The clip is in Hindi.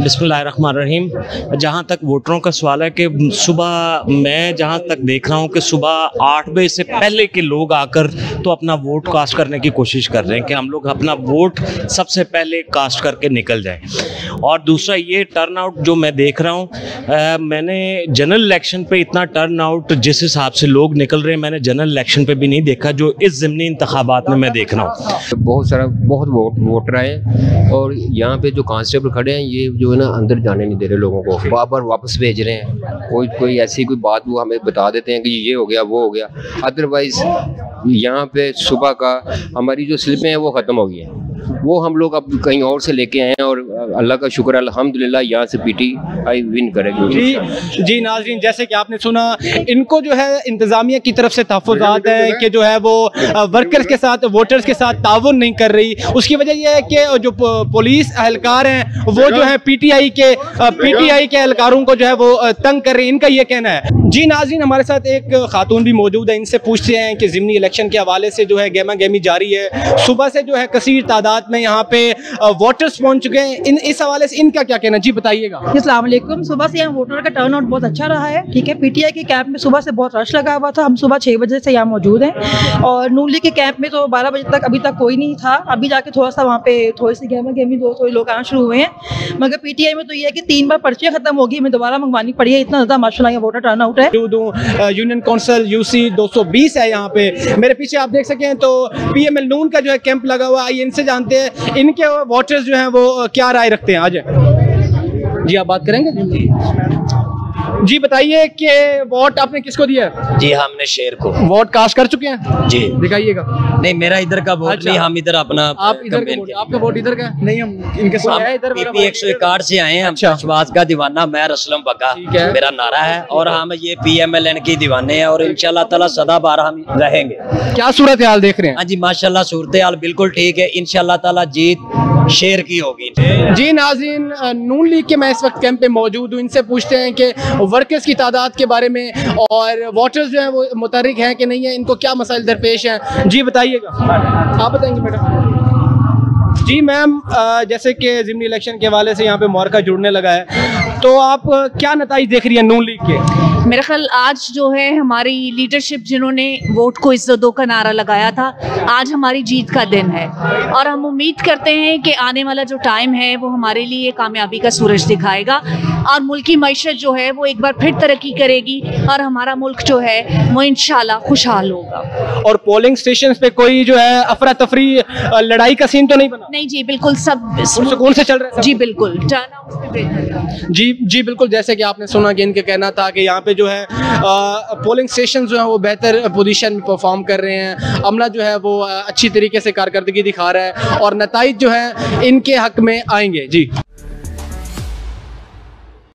बिस्मिल्लाहिर्रहमानिर्रहीम। जहाँ तक वोटरों का सवाल है कि सुबह मैं जहाँ तक देख रहा हूँ कि सुबह 8 बजे से पहले के लोग आकर तो अपना वोट कास्ट करने की कोशिश कर रहे हैं कि हम लोग अपना वोट सबसे पहले कास्ट करके निकल जाएं। और दूसरा ये टर्न आउट जो मैं देख रहा हूँ, मैंने जनरल इलेक्शन पे इतना टर्न आउट जिस हिसाब से लोग निकल रहे हैं मैंने जनरल इलेक्शन पे भी नहीं देखा जो इस ज़िमनी इंतखाबात में मैं देख रहा हूँ। बहुत वोटर आए और यहाँ पे जो कांस्टेबल खड़े हैं ये जो है ना अंदर जाने नहीं दे रहे लोगों को, बार वापस भेज रहे हैं। कोई ऐसी कोई बात वो हमें बता देते हैं कि ये हो गया वो हो गया, अदरवाइज यहाँ पे सुबह का हमारी जो स्लिपें हैं वो ख़त्म हो गई हैं, वो हम लोग अब कहीं और से लेके आए हैं और अल्लाह का शुक्र अल्हम्दुलिल्लाह यहाँ से PTI विन करेगी। जी नाज़रीन, जैसे कि आपने सुना, इनको जो है इंतज़ामिया की तरफ से तहफ़्फ़ुज़ात है कि जो है वो वर्कर्स के साथ वोटर्स के साथ ताउन नहीं कर रही। उसकी वजह यह है कि जो पुलिस एहलकार हैं वो जो है PTI के एहलकारों को जो है वो तंग कर रही है, इनका ये कहना है। जी नाज़रीन, हमारे साथ एक खातून भी मौजूद है, इनसे पूछते हैं कि ज़िमनी इलेक्शन के हवाले से जो है गेमा गेमी जारी है, सुबह से जो है कसीर तादाद में यहाँ पे वोटर्स पहुंच चुके हैं, इस हवाले से इनका क्या कहना। जी बताइएगा। अस्सलाम वालेकुम। सुबह से यहाँ वोटर का टर्न आउट बहुत अच्छा रहा है, ठीक है। PTI के कैंप में सुबह से बहुत रश लगा हुआ था, हम सुबह 6 बजे से यहाँ मौजूद हैं, और नून लीग के कैंप में तो 12 बजे तक अभी तक कोई नहीं था। अभी जाके थोड़ा सा वहाँ पे थोड़ी सी गेमा गेमी थोड़े लोग आना शुरू हुए हैं, मगर PTI में तो ये है कि 3 बार पर्चियाँ खत्म होगी, हमें दोबारा मंगवानी पड़ी है, इतना ज़्यादा माशाल्लाह यहाँ वोटर टर्न आउट है। यूनियन काउंसिल UC 220 है यहाँ पे, मेरे पीछे आप देख सकें तो PML नून का जो है कैंप लगा हुआ है। आइए इनसे जानते हैं इनके वोटर्स जो हैं वो क्या राय रखते हैं। आज जी आप बात करेंगे। जी बताइए कि वोट आपने किसको दिया? जी हमने शेर को वोट कास्ट कर चुके हैं। जी दिखाइएगा। नहीं मेरा इधर का वोट नहीं, हम इधर अपना आप इधर का वोट, आपका वोट इधर का नहीं, हम इनके साथ इधर PP 161 से आए हैं। अच्छा। शहबाज का दीवाना मैं असलम बग्गा मेरा नारा है, और हम ये PMLN की दीवाने हैं और इंशाल्लाह ताला सदाबहार हम रहेंगे। क्या सूरत हाल देख रहे हैं? हाँ जी माशाल्लाह सूरत हाल बिल्कुल ठीक है, इंशाल्लाह ताला जीत शेर की होगी। जी नाज़रीन, नून लीग के मैं इस वक्त कैंप पे मौजूद हूँ, इनसे पूछते हैं कि वर्कर्स की तादाद के बारे में और वोटर्स जो हैं वो मुतहर्रिक हैं कि नहीं है, इनको क्या मसाइल दरपेश हैं। जी बताइएगा। आप बताएंगे मैडम। जी मैम, जैसे कि ज़िमनी इलेक्शन के हवाले से यहाँ पे मार्का जुड़ने लगा है, तो आप क्या नताइज देख रही हैं नून लीग के? मेरा ख्याल आज जो है हमारी लीडरशिप जिन्होंने वोट को इज्जत दो का नारा लगाया था, आज हमारी जीत का दिन है, और हम उम्मीद करते हैं कि आने वाला जो टाइम है वो हमारे लिए कामयाबी का सूरज दिखाएगा, और मुल्की मईशत जो है वो एक बार फिर तरक्की करेगी, और हमारा मुल्क जो है वो इंशाल्लाह खुशहाल होगा। और पोलिंग स्टेशन पे कोई जो है अफरा तफरी लड़ाई का सीन तो नहीं बना? नहीं जी बिल्कुल, सब सुकून से चल रहा है। जी बिल्कुल, टर्न आउट पे बेहतर। जी बिल्कुल, जैसे कि आपने सुना कि इनका कहना था कि यहाँ पे जो है पोलिंग स्टेशन जो है वो बेहतर पोजीशन में परफॉर्म कर रहे हैं, अमला जो है वो अच्छी तरीके से कारकर्दगी दिखा रहा है, और नताइज जो है इनके हक में आएंगे। जी।